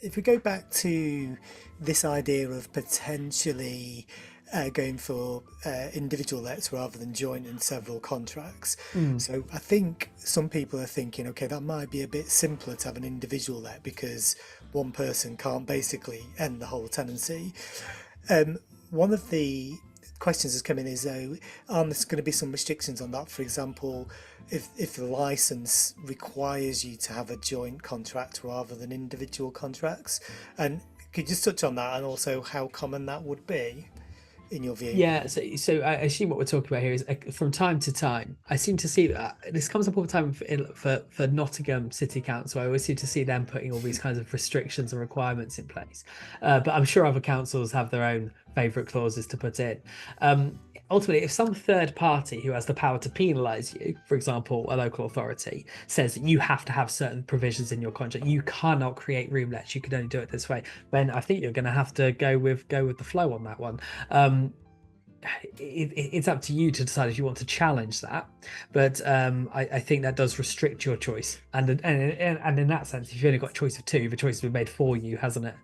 if we go back to this idea of potentially going for individual lets rather than joint and several contracts. Mm. So I think some people are thinking, okay, that might be a bit simpler to have an individual let because one person can't basically end the whole tenancy. Um, One of the questions that's come in is though, there's going to be some restrictions on that. For example, if the license requires you to have a joint contract rather than individual contracts, and could you just touch on that and also how common that would be in your view? Yeah, so I assume what we're talking about here is from time to time, I seem to see that this comes up all the time for Nottingham City Council. I always seem to see them putting all these kinds of restrictions and requirements in place. But I'm sure other councils have their own favourite clauses to put in. Um, Ultimately, if some third party who has the power to penalise you, for example, a local authority, says that you have to have certain provisions in your contract, you cannot create roomlets, you can only do it this way, then I think you're going to have to go with the flow on that one. Um, it's up to you to decide if you want to challenge that, but I think that does restrict your choice, and in that sense, if you've only got a choice of two, the choice has been made for you, hasn't it?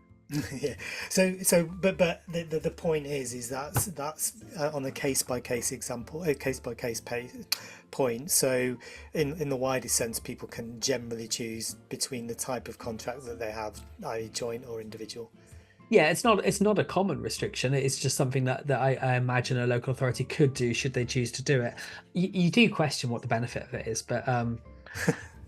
Yeah. But the point is that's on a case by case example, a case by case point. So in the widest sense, people can generally choose between the type of contract that they have, i.e., joint or individual. Yeah, it's not a common restriction. It's just something that I imagine a local authority could do should they choose to do it. You do question what the benefit of it is, but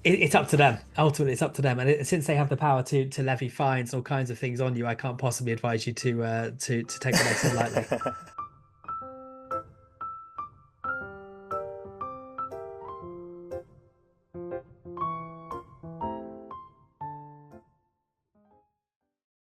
it's up to them. Ultimately, it's up to them. And since they have the power to levy fines and all kinds of things on you, I can't possibly advise you to take what they say lightly.